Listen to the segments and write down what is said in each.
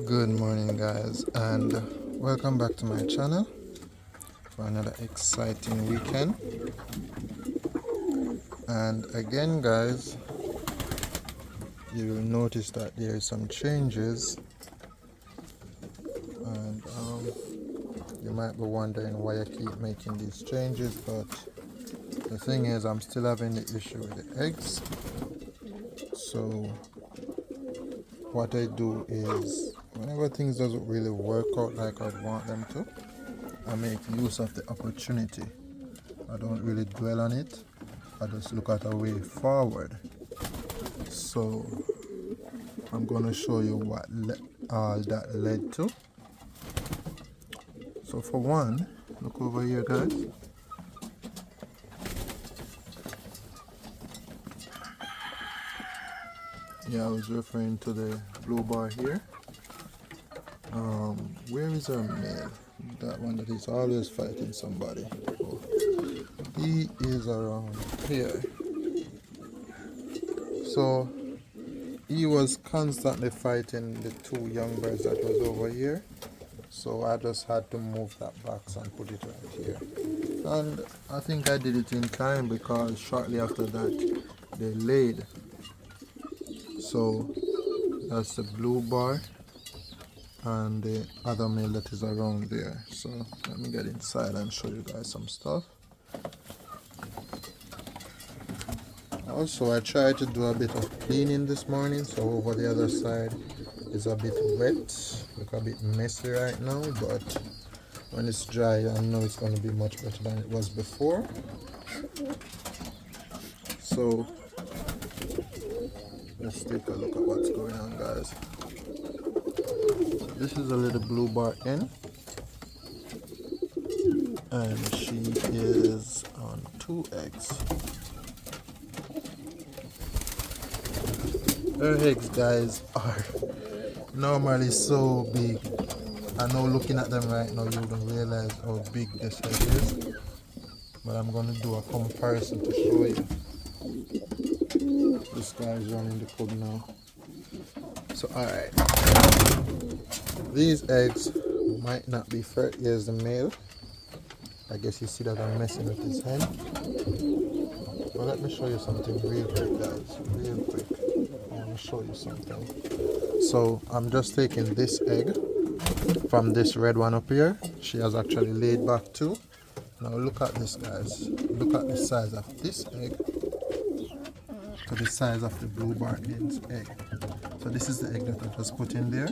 Good morning, guys, and welcome back to my channel for another exciting weekend. And again, guys, you will notice that there are some changes, and you might be wondering why I keep making these changes. But the thing is, I'm still having the issue with the eggs. So what I do is, whenever things doesn't really work out like I'd want them to, I make use of the opportunity. I don't really dwell on it. I just look at a way forward. So I'm going to show you what all that led to. So for one, look over here, guys. Yeah, I was referring to the blue bar here. Where is our male? That one that is always fighting somebody. Oh, he is around here. So he was constantly fighting the two young birds that was over here. So I just had to move that box and put it right here. And I think I did it in time because shortly after that they laid. So that's the blue bar and the other male that is around there. So let me get inside and show you guys some stuff. Also, I tried to do a bit of cleaning this morning, so over the other side is a bit wet, look a bit messy right now, but when it's dry I know it's going to be much better than it was before. So let's take a look at what's going on, guys. This is a little blue bar hen, and she is on 2 eggs. Her eggs, guys, are normally so big. I know looking at them right now you wouldn't realize how big this egg is, but I'm going to do a comparison to show you. This guy is running the code now. So alright, these eggs might not be fair. Here's the male. I guess you see that I'm messing with his hen. But let me show you something real quick, guys, real quick. I want to show you something. So I'm just taking this egg from this red one up here. She has actually laid back too. Now look at this, guys. Look at the size of this egg to the size of the blue bar hen's egg. So this is the egg that I just put in there.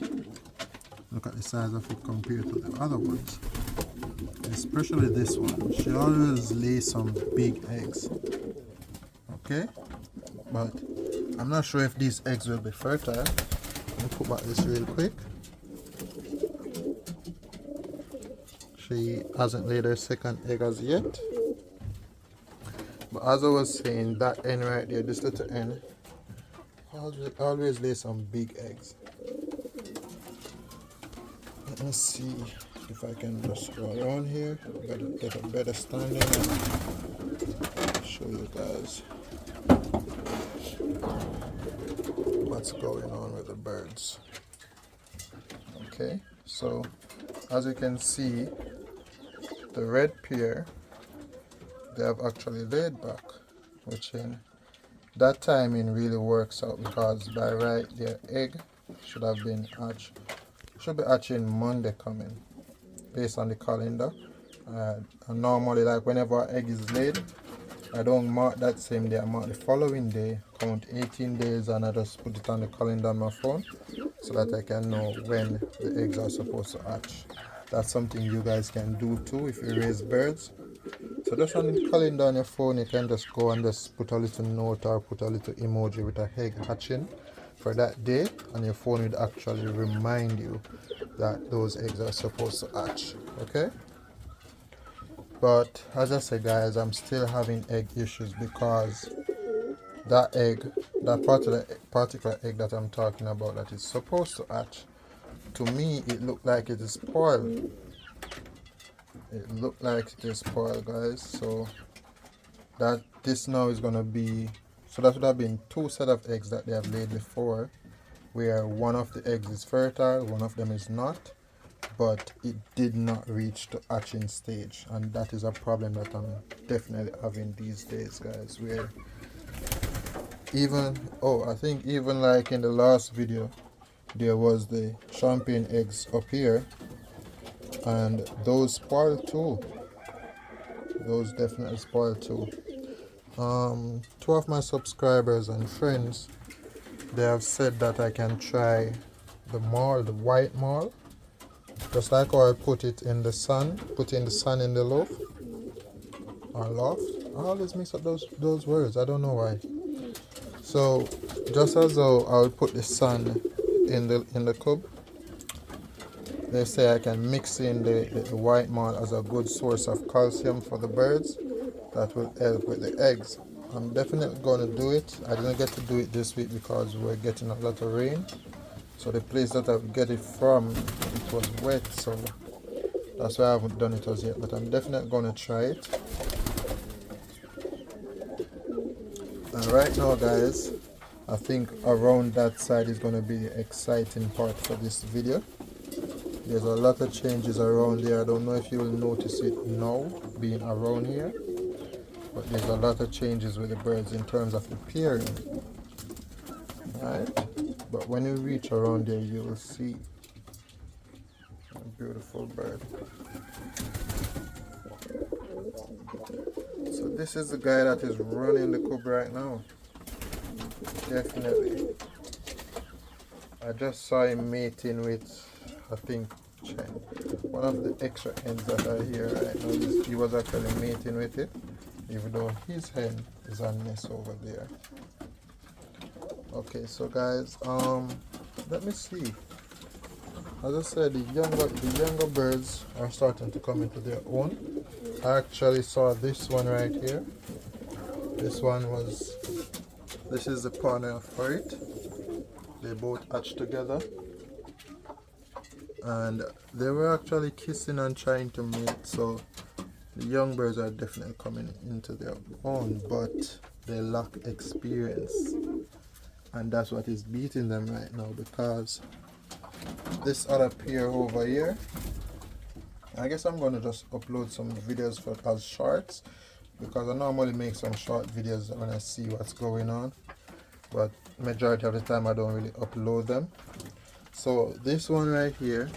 Look at the size of it compared to the other ones. Especially this one. She always lays some big eggs. Okay? But I'm not sure if these eggs will be fertile. Let me put back this real quick. She hasn't laid her second egg as yet. But as I was saying, that hen right there, this little hen, always lay some big eggs. Let me see if I can just go around here, get a better standing and show you guys what's going on with the birds. Okay, so as you can see, the red pair, they have actually laid back, which in that timing really works out because by right their egg should have been hatched. Should be hatching Monday coming, based on the calendar. And normally, like whenever an egg is laid, I don't mark that same day. I mark the following day, count 18 days, and I just put it on the calendar on my phone so that I can know when the eggs are supposed to hatch. That's something you guys can do too if you raise birds. So just on the calendar on your phone, you can just go and just put a little note or put a little emoji with a egg hatching for that day, and your phone would actually remind you that those eggs are supposed to hatch. Okay, but as I said, guys, I'm still having egg issues because that egg, that particular egg that I'm talking about that is supposed to hatch, to me it looked like it is spoiled. It looked like it is spoiled, guys. So that this now is going to be, so that would have been 2 sets of eggs that they have laid before. where one of the eggs is fertile, one of them is not, but it did not reach the hatching stage, and that is a problem that I'm definitely having these days, guys, where even, oh, I think even like in the last video there was the champagne eggs up here, and those spoiled too. Those definitely spoiled too. Two of my subscribers and friends, they have said that I can try the mall, the white mall, just like how I put it in the sun, put in the sun in the loaf or loft. I always mix up those words, I don't know why. So just as though I would put the sun in the cup, they say I can mix in the white malt as a good source of calcium for the birds that will help with the eggs. I'm definitely going to do it. I didn't get to do it this week because we're getting a lot of rain. So the place that I would get it from, it was wet, so that's why I haven't done it as yet. But I'm definitely going to try it. And right now, guys, I think around that side is going to be the exciting part for this video. There's a lot of changes around there. I don't know if you will notice it now being around here, but there's a lot of changes with the birds in terms of the pairing. Right? But when you reach around there, you will see a beautiful bird. So this is the guy that is running the coop right now. Definitely. I just saw him mating with, I think, one of the extra hens that are here right now. He was actually mating with it, even though his hen is a nest over there. Okay, so guys, let me see. As I said, the younger birds are starting to come into their own. I actually saw this one right here. This is the partner for it. They both hatched together, and they were actually kissing and trying to mate. So the young birds are definitely coming into their own, but they lack experience, and that's what is beating them right now, because this other pair over here, I guess I'm going to just upload some videos for as shorts, because I normally make some short videos when I see what's going on, but majority of the time I don't really upload them. So this one right here,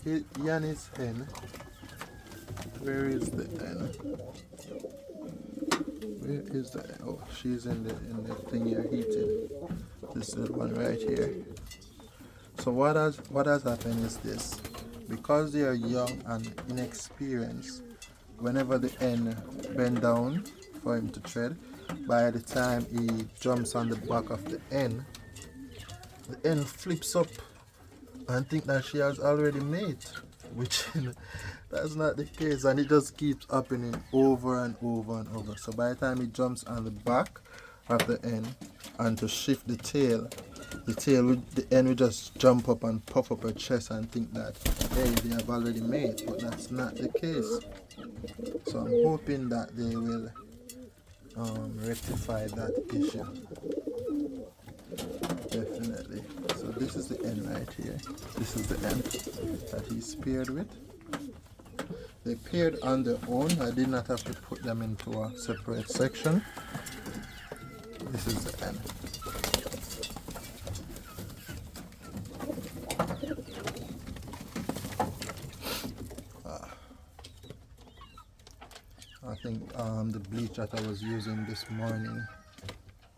he and his hen. Where is the hen? Where is the hen? Oh, she's in the thing here heating. This little one right here. So what has happened is this: because they are young and inexperienced, whenever the hen bend down for him to tread, by the time he jumps on the back of the hen flips up and think that she has already mate, which that's not the case, and it just keeps happening over and over and over. So by the time he jumps on the back of the hen and to shift the hen will just jump up and puff up her chest and think that, hey, they have already made, but that's not the case. So I'm hoping that they will rectify that issue. Definitely. So this is the hen right here. This is the hen that he's paired with. They paired on their own. I did not have to put them into a separate section. This is the hen. I think the bleach that I was using this morning,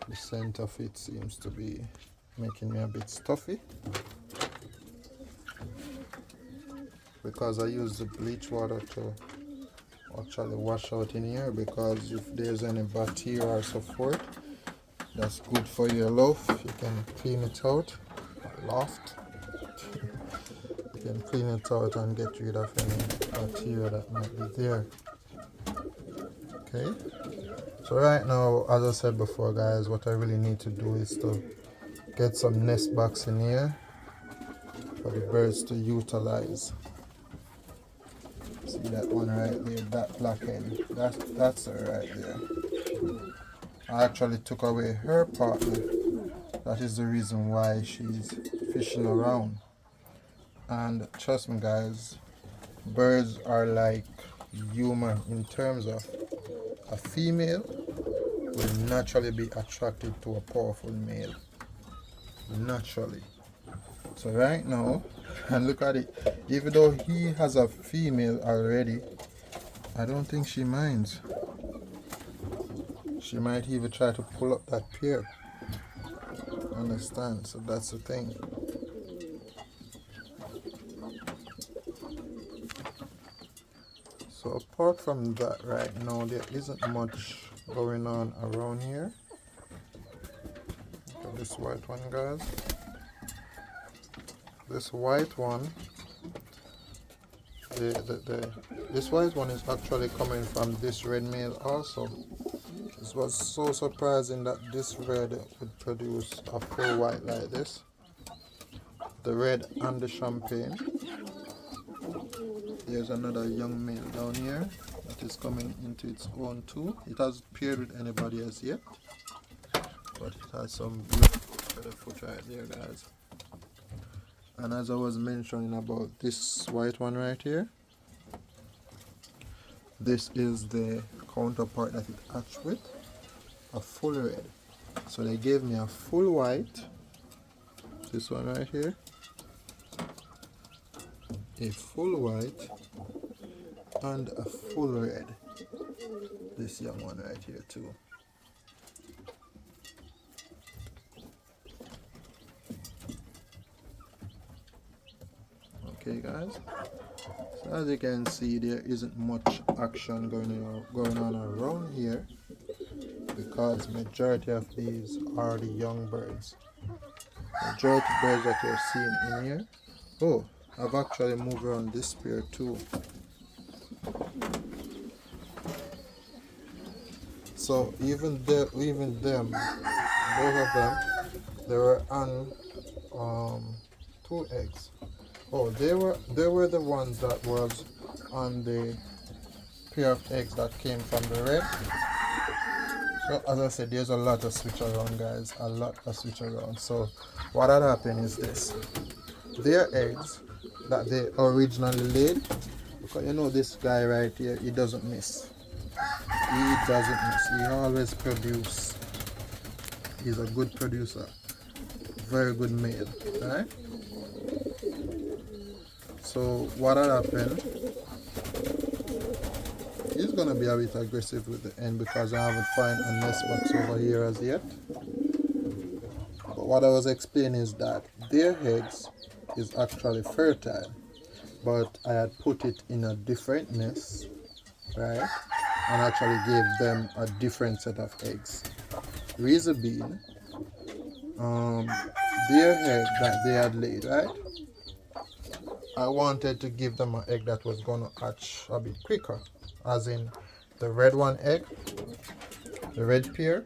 the scent of it seems to be making me a bit stuffy, because I use the bleach water to actually wash out in here, because if there's any bacteria or so forth, that's good for your loaf. You can clean it out, loft. You can clean it out and get rid of any bacteria that might be there. Okay, so right now, as I said before, guys, what I really need to do is to get some nest box in here for the birds to utilize. See that one right there, that black hen, that's her right there. I actually took away her partner. That is the reason why she's fishing around. And trust me guys, birds are like human in terms of a female will naturally be attracted to a powerful male. Naturally. So right now, and look at it, even though he has a female already, I don't think she minds. She might even try to pull up that pair. Understand? So that's the thing. So apart from that, right now there isn't much going on around here. Look at this white one, guys. This white one, this white one is actually coming from this red male also. It was so surprising that this red would produce a full white like this. The red and the champagne. There's another young male down here that is coming into its own too. It hasn't paired with anybody as yet, but it has some beautiful foot right there, guys. And as I was mentioning about this white one right here, this is the counterpart that it hatched with, a full red. So they gave me a full white, this one right here, a full white, and a full red, this young one right here too. Okay guys, so as you can see, there isn't much action going on around here because majority of these are the young birds. Majority of birds that you're seeing in here. Oh, I've actually moved around this pair too. So even them, both of them, they were on 2 eggs. Oh, they were the ones that was on the pair of eggs that came from the red. So as I said, there's a lot of switch around, guys, a lot of switch around. So what had happened is this: their eggs that they originally laid, because you know this guy right here, he doesn't miss. He doesn't miss. He always produces. He's a good producer, very good male, right? So what had happened, he's gonna be a bit aggressive with the end because I haven't found a nest box over here as yet. But what I was explaining is that their eggs is actually fertile, but I had put it in a different nest, right? And actually gave them a different set of eggs. Reason being, their egg that they had laid, right? I wanted to give them an egg that was gonna hatch a bit quicker, as in the red one egg, the red pair,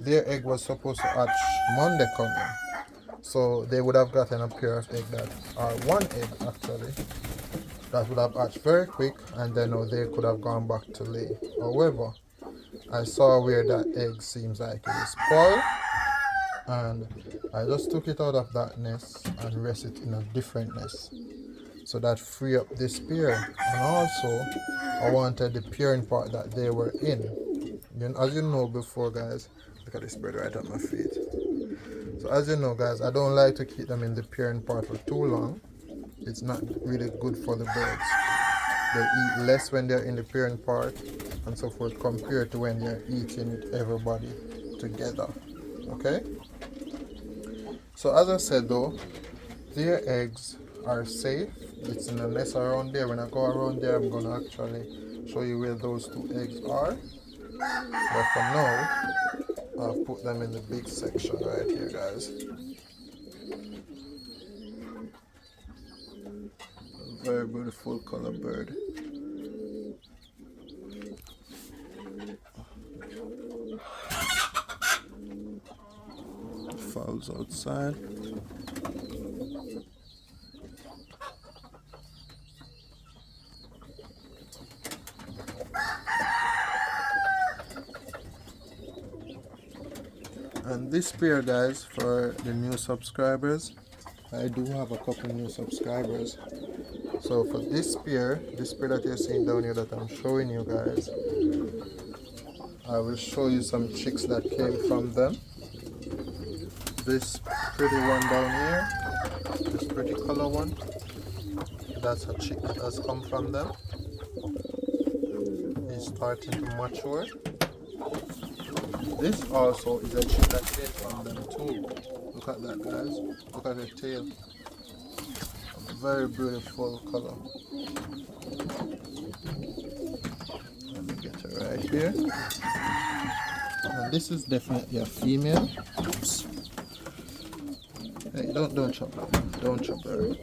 their egg was supposed to hatch Monday coming. So they would have gotten a pair of egg that are one egg actually, that would have hatched very quick, and then they could have gone back to lay. However, I saw where that egg seems like it is spoiled, and I just took it out of that nest and rest it in a different nest. So that free up this pair, and also I wanted the pairing part that they were in. Then, as you know before, guys, look at this bird right at my feet. So as you know, guys, I don't like to keep them in the pairing part for too long. It's not really good for the birds. They eat less when they're in the pairing part and so forth compared to when they're eating with everybody together. Okay? So as I said though, their eggs are safe. It's in the nest around there. When I go around there, I'm gonna actually show you where those 2 eggs are. But for now, I've put them in the big section right here, guys. Very beautiful color bird. Fowls outside. this pair, guys, for the new subscribers, I do have a couple new subscribers. So for this pair that you're seeing down here that I'm showing you guys, I will show you some chicks that came from them. This pretty one down here, this pretty color one, that's a chick that has come from them. He's starting to mature. This also is a chick that came from them too. Look at that, guys. Look at her tail. A very beautiful color. Let me get her right here. And this is definitely a female. Oops. Hey, don't chop her. Don't chop her.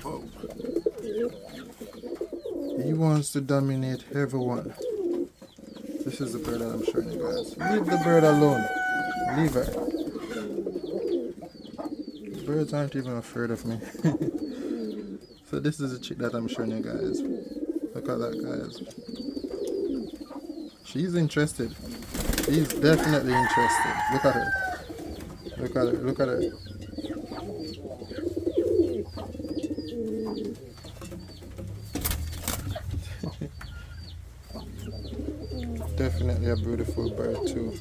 Whoa. He wants to dominate everyone. This is the bird that I'm showing you guys. Leave the bird alone. Leave her. Birds aren't even afraid of me. So this is the chick that I'm showing you guys. Look at that, guys. She's interested. She's definitely interested. Look at her. Look at her. Look at her. Definitely a beautiful bird too.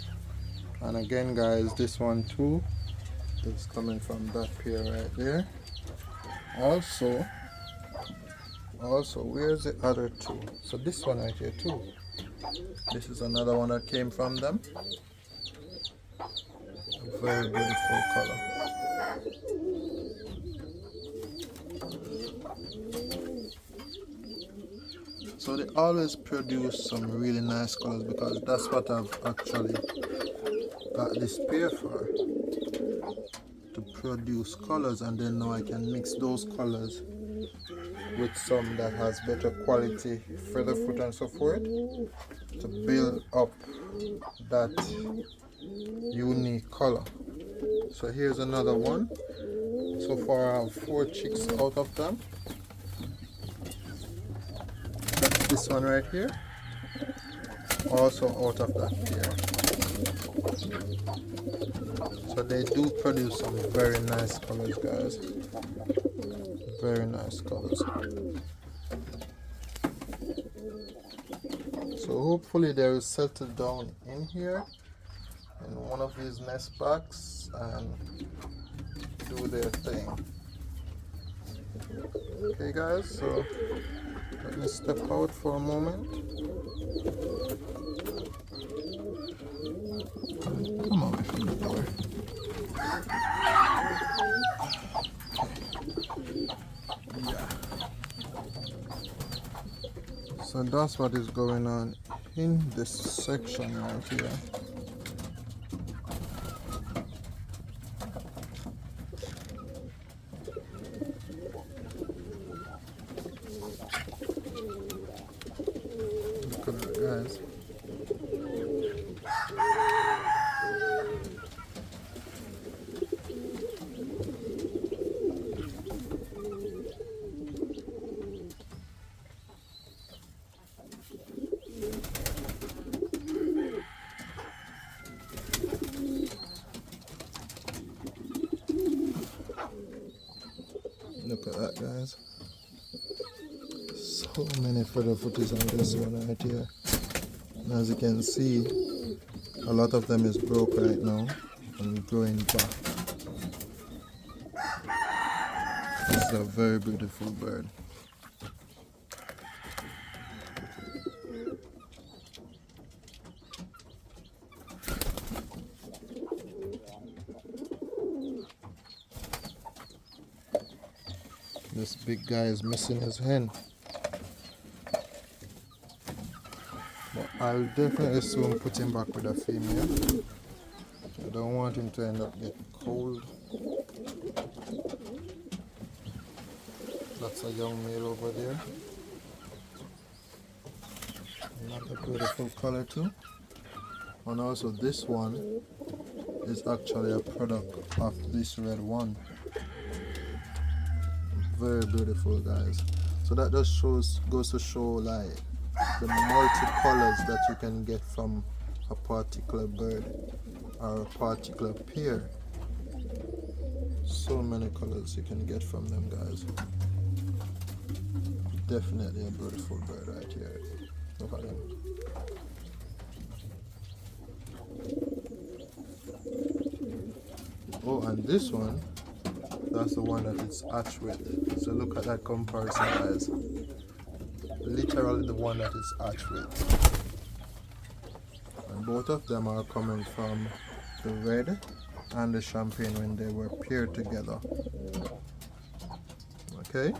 And again, guys, this one too is coming from that pair right there. Also, where's the other two? So this one right here too. This is another one that came from them. Very beautiful color. So they always produce some really nice colors, because that's what I've actually got this pair for, to produce colors, and then now I can mix those colors with some that has better quality feather foot and so forth, to build up that unique color. So here's another one. So far I have 4 chicks out of them. That's this one right here, also out of that pair. So they do produce some very nice colors, guys. Very nice colors. So hopefully they will settle down in here in one of these nest packs and do their thing. Okay, guys, so let me step out for a moment. Come away from the door. Yeah. So that's what is going on in this section right here. Look at that, guys. Look at that, guys. So many feather footies on this one right here. And as you can see, a lot of them is broke right now and growing back. This is a very beautiful bird. This big guy is missing his hen. But I'll definitely soon put him back with a female. I don't want him to end up getting cold. That's a young male over there. Another beautiful color too. And also this one is actually a product of this red one. Very beautiful, guys. So that just goes to show like the multi colors that you can get from a particular bird or a particular pair. So many colors you can get from them, guys. Definitely a beautiful bird right here. Look at him. Oh, and this one, that's the one that it's hatched with. So look at that comparison, guys. Literally the one that it's hatched with. And both of them are coming from the red and the champagne when they were paired together. Okay?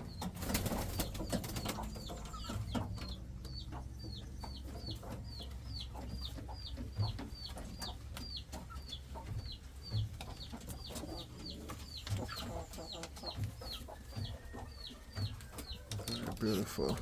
Very beautiful.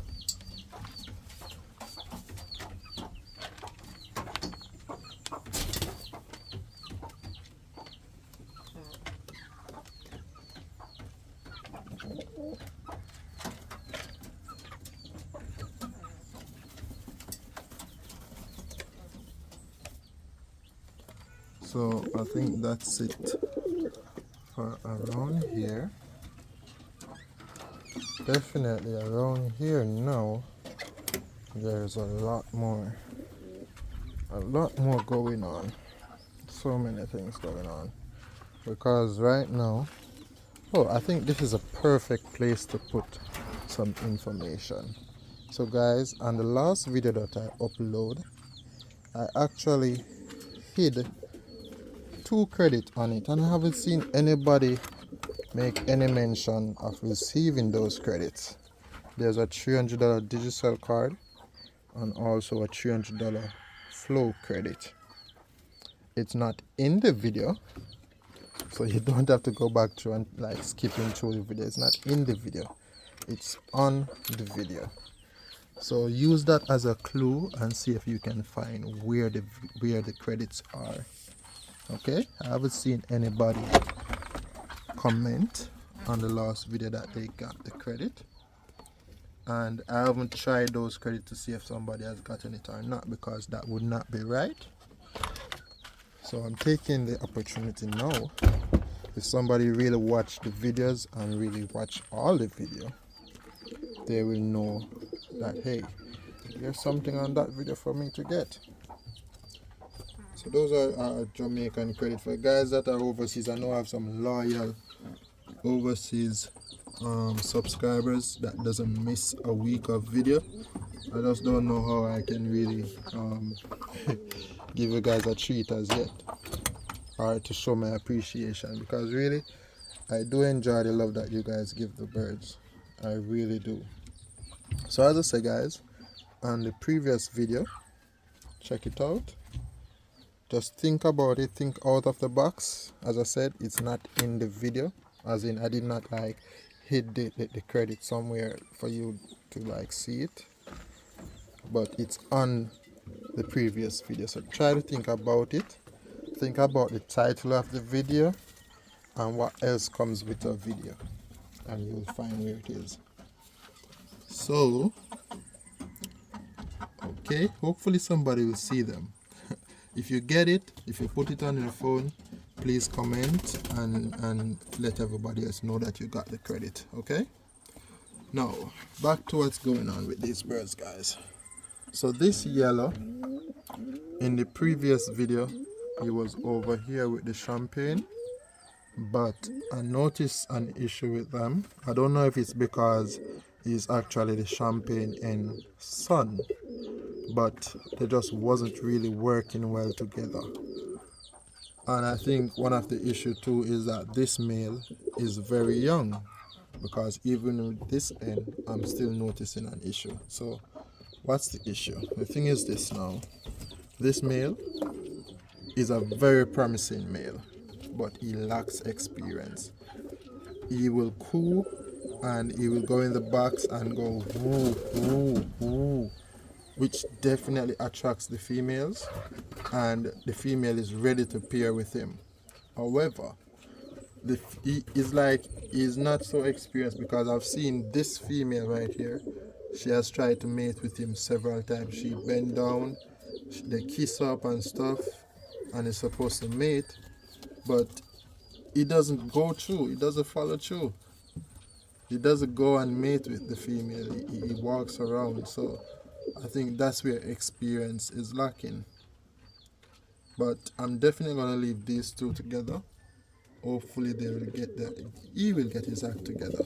So I think that's it for around here. Definitely around here now there's a lot more going on. So many things going on. Because right now, oh, I think this is a perfect place to put some information. So guys, on the last video that I upload, I actually hid 2 credits on it, and I haven't seen anybody make any mention of receiving those credits. There's a $300 digital card and also a $300 flow credit. It's not in the video, so you don't have to go back through and like skipping through the video. It's not in the video, it's on the video. So use that as a clue and see if you can find where the credits are. Okay, I haven't seen anybody comment on the last video that they got the credit, and I haven't tried those credits to see if somebody has gotten it or not, because that would not be right. So I'm taking the opportunity now. If somebody really watched the videos and really watch all the video, they will know that, hey, there's something on that video for me to get. So those are Jamaican credit. For guys that are overseas, I know I have some loyal overseas subscribers that doesn't miss a week of video. I just don't know how I can really give you guys a treat as yet, or to show my appreciation, because really I do enjoy the love that you guys give the birds. I really do. So as I say, guys, on the previous video, check it out. Just think about it, think out of the box. As I said, it's not in the video, as in I did not like hid the credit somewhere for you to like see it, but it's on the previous video. So try to think about it, think about the title of the video and what else comes with a video, and you'll find where it is. So okay, hopefully somebody will see them. If you get it, if you put it on your phone, please comment and let everybody else know that you got the credit. Okay, now back to what's going on with these birds, guys. So this yellow, in the previous video he was over here with the champagne, but I noticed an issue with them. I don't know if it's because he's actually the champagne in sun, but they just wasn't really working well together. And I think one of the issue too is that this male is very young, because even with this end I'm still noticing an issue. So what's the issue? The thing is this now, this male is a very promising male, but he lacks experience. He will coo and he will go in the box and go woo woo woo, which definitely attracts the females, and the female is ready to pair with him. However, he's not so experienced, because I've seen this female right here. She has tried to mate with him several times. She bent down, they kiss up and stuff, and it's supposed to mate, but it doesn't go through, it doesn't follow through. He doesn't go and mate with the female, he walks around. So I think that's where experience is lacking. But I'm definitely gonna leave these two together. Hopefully they will get that. He will get his act together.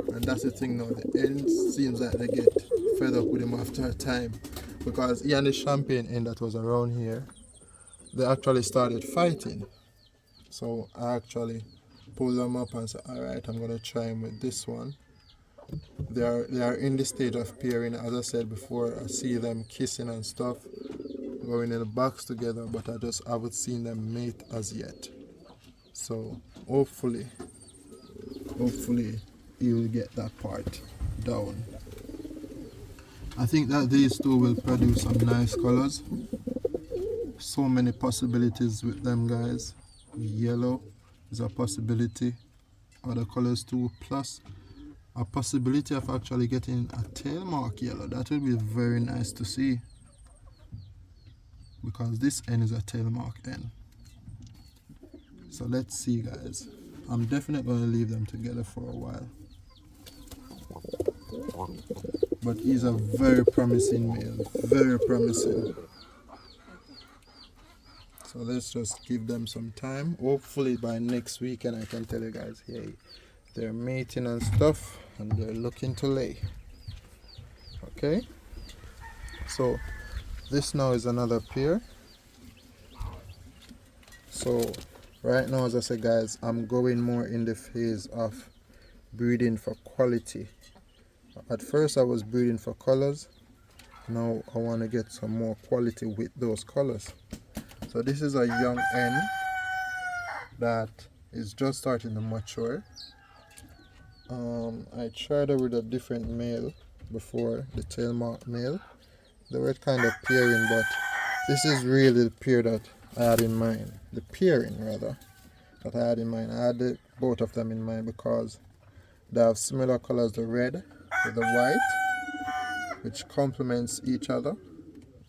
And that's the thing now. The ends seems like they get fed up with him after a time, because he and the champagne hen that was around here, they actually started fighting. So I actually pulled them up and said, all right, I'm gonna try him with this one. They are in the stage of pairing. As I said before, I see them kissing and stuff, going in the box together, but I just haven't seen them mate as yet. So hopefully he will get that part down. I think that these two will produce some nice colors. So many possibilities with them, guys. Yellow is a possibility, other colors too, plus a possibility of actually getting a tail mark yellow. That would be very nice to see, because this N is a tail mark N. So let's see, guys. I'm definitely going to leave them together for a while. But he's a very promising male, very promising. So let's just give them some time. Hopefully by next weekend I can tell you guys, hey, they're mating and stuff, and they're looking to lay. Okay, so this now is another pair. So right now, as I said, guys, I'm going more in the phase of breeding for quality. At first I was breeding for colors. Now I want to get some more quality with those colors. So this is a young hen that is just starting to mature. I tried her with a different male before, the tail mark male. They were kind of pairing, but this is really the pair that I had in mind. The pairing, rather, that I had in mind. I had both of them in mind because they have similar colors, the red with the white, which complements each other.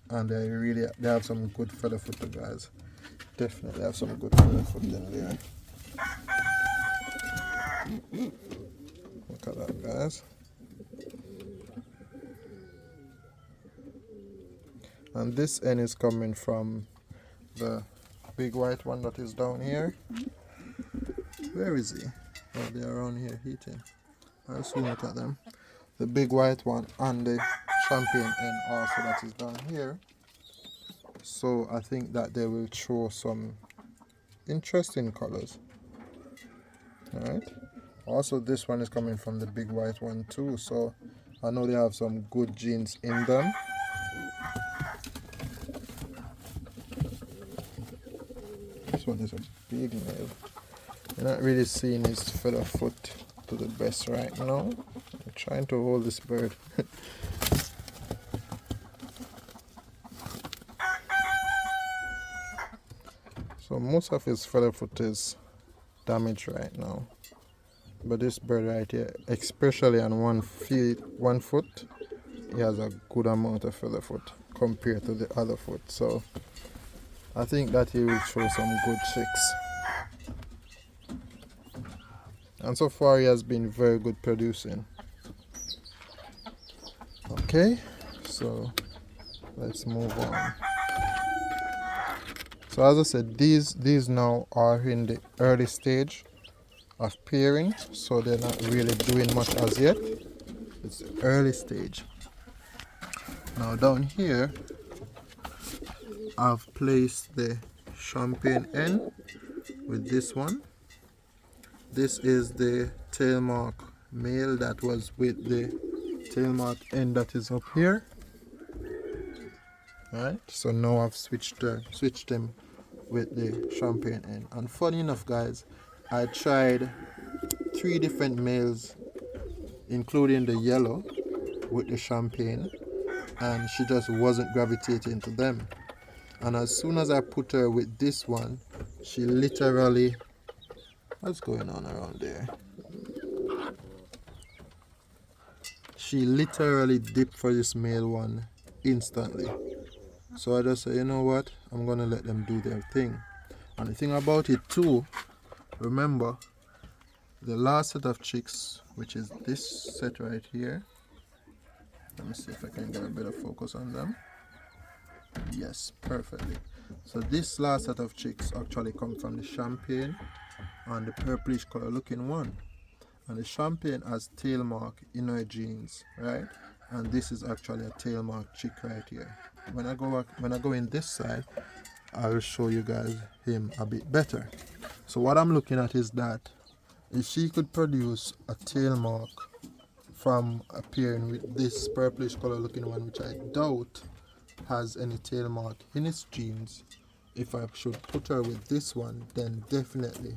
And they have some good feather foot, guys. Definitely have some good feather foot in there. Look at that, guys. And this N is coming from the big white one that is down here. Where is he? Oh, they're around here eating. I'll soon look at them. The big white one and the champion N also that is down here. So I think that they will show some interesting colors. Alright. Also, this one is coming from the big white one too, so I know they have some good genes in them. This one is a big male. You're not really seeing his feather foot to the best right now. I'm trying to hold this bird. So most of his feather foot is damaged right now. But this bird right here, especially on one foot, he has a good amount of feather foot compared to the other foot. So I think that he will show some good chicks. And so far he has been very good producing. Okay, so let's move on. So as I said, these now are in the early stage of pairing, so they're not really doing much as yet. It's the early stage. Now down here I've placed the champagne hen with this one. This is the tail mark male that was with the tail mark hen that is up here. Alright, so now I've switched them with the champagne hen. And funny enough, guys, I tried 3 different males, including the yellow with the champagne, and she just wasn't gravitating to them. And as soon as I put her with this one, she literally, what's going on around there? She literally dipped for this male one instantly. So I just say, you know what, I'm gonna let them do their thing. And the thing about it too, remember the last set of chicks, which is this set right here. Let me see if I can get a better focus on them. Yes, perfectly. So this last set of chicks actually come from the champagne and the purplish color looking one. And the champagne has tail mark inner genes, right? And this is actually a tail mark chick right here. When I go in this side, I will show you guys him a bit better. So what I'm looking at is that if she could produce a tail mark from appearing with this purplish color looking one, which I doubt has any tail mark in its genes, if I should put her with this one, then definitely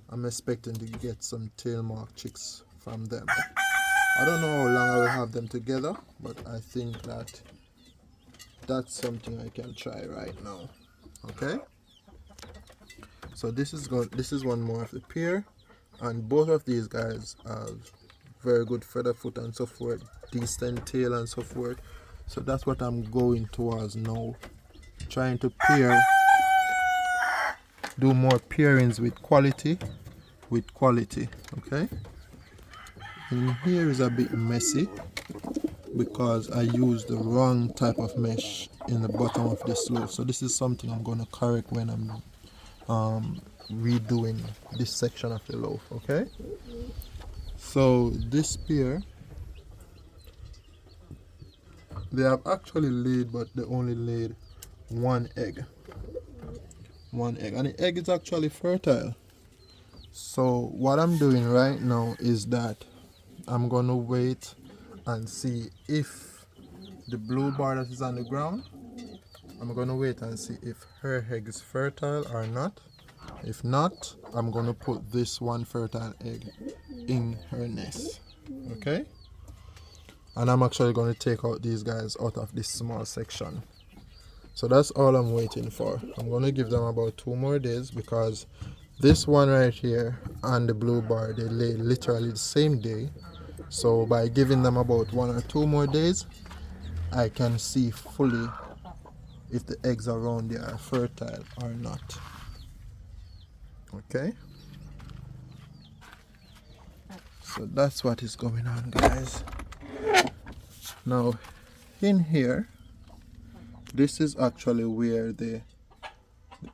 I'm expecting to get some tail mark chicks from them. I don't know how long I will have them together, but I think that that's something I can try right now. Okay, so this is one more of the pair, and both of these guys have very good feather foot and so forth, decent tail and so forth. So that's what I'm going towards now, trying to do more pairings with quality. Okay, and here is a bit messy because I used the wrong type of mesh in the bottom of this loaf. So this is something I'm going to correct when I'm redoing this section of the loaf. Okay, so this pair, they have actually laid, but they only laid one egg, and the egg is actually fertile. So what I'm doing right now is that I'm gonna wait and see if the blue bar that is on the ground, I'm gonna wait and see if her egg is fertile or not. If not, I'm gonna put this one fertile egg in her nest. Okay, and I'm actually going to take out these guys out of this small section. So that's all I'm waiting for. I'm going to give them about 2 more days, because this one right here and the blue bar, they lay literally the same day. So by giving them about 1 or 2 more days, I can see fully if the eggs around there are fertile or not. Okay, so that's what is going on, guys. Now in here, this is actually where the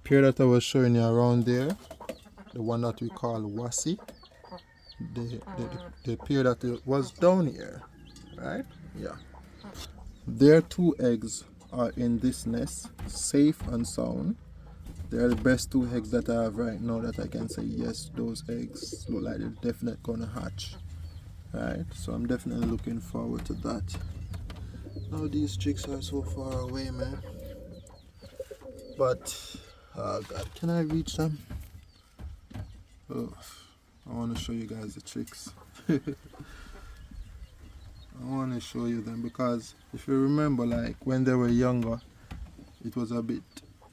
pair that I was showing you around there, the one that we call Wasi, the pair that was down here, right? Yeah. Their 2 eggs are in this nest, safe and sound. They're the best 2 eggs that I have right now that I can say, yes, those eggs look like they're definitely gonna hatch. Right? So I'm definitely looking forward to that. Now these chicks are so far away, man. But, oh God, can I reach them? Oh, I want to show you guys the chicks. I want to show you them, because if you remember, like when they were younger, it was a bit,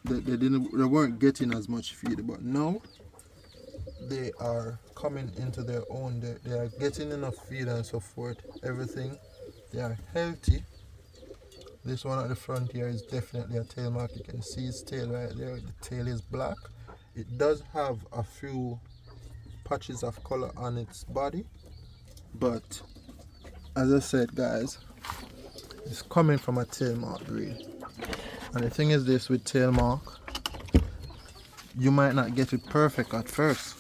they weren't getting as much feed, but now they are coming into their own. They are getting enough feed and so forth, everything. They are healthy. This one at the front here is definitely a tail mark. You can see its tail right there. The tail is black. It does have a few patches of color on its body, but as I said, guys, it's coming from a tail mark breed. And the thing is this, with tail mark, you might not get it perfect at first.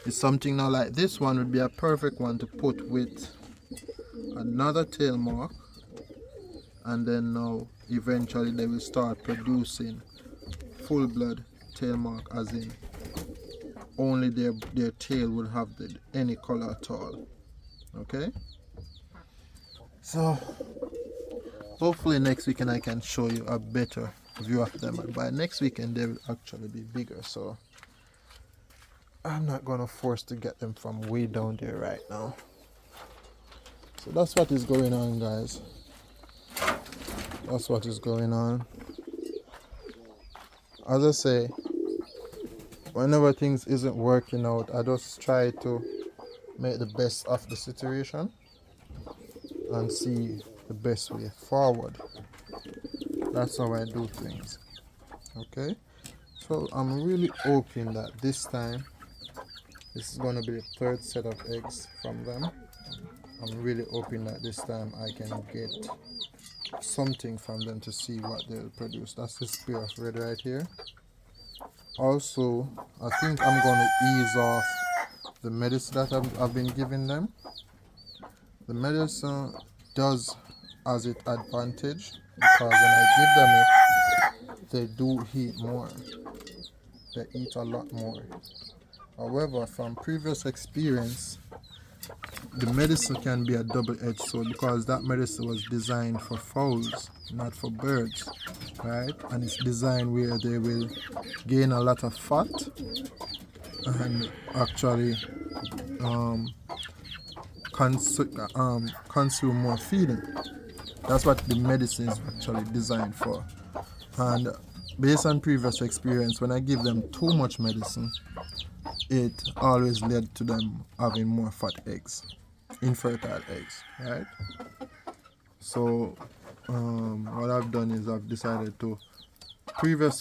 It's something now like this one would be a perfect one to put with another tail mark, and then now eventually they will start producing full blood tail mark, as in only their tail will have any color at all. Okay, so hopefully next weekend I can show you a better view of them, and by next weekend they will actually be bigger. So I'm not gonna force to get them from way down there right now. So that's what is going on, guys. That's what is going on. As I say, whenever things isn't working out, I just try to make the best of the situation and see the best way forward. that's how I do things. Okay, so I'm really hoping that this time this is going to be the third set of eggs from them. I'm really hoping that this time I can get something from them to see what they'll produce. That's this pair of red right here. Also, I think I'm going to ease off the medicine that I've been giving them. The medicine does has its advantage because when I give them it, they do eat more. They eat a lot more. However, from previous experience, the medicine can be a double-edged sword because that medicine was designed for fowls, not for birds, right? And it's designed where they will gain a lot of fat and actually consume more feeding. That's what the medicine is actually designed for. And based on previous experience, when I give them too much medicine, it always led to them having more fat eggs, infertile eggs, right? So what I've done is I've decided to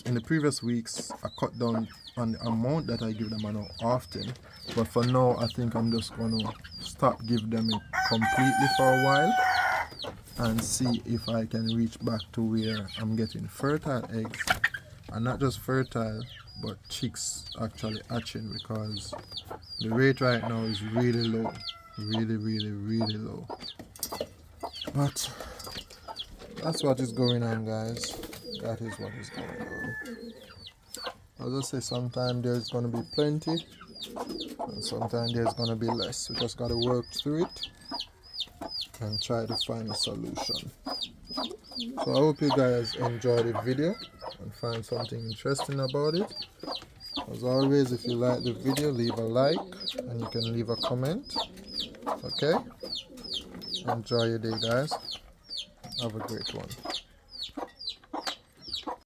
in the previous weeks I cut down on the amount that I give them and how often, but for now I think I'm just gonna stop giving them it completely for a while and see if I can reach back to where I'm getting fertile eggs, and not just fertile but chicks actually hatching, because the rate right now is really low, really low. But that's what is going on, guys. That is what is going on. As I say, sometimes there's going to be plenty and sometimes there's going to be less. We just got to work through it and try to find a solution. So I hope you guys enjoyed the video and find something interesting about it. As always, if you like the video, leave a like and you can leave a comment. Okay? Enjoy your day, guys. Have a great one.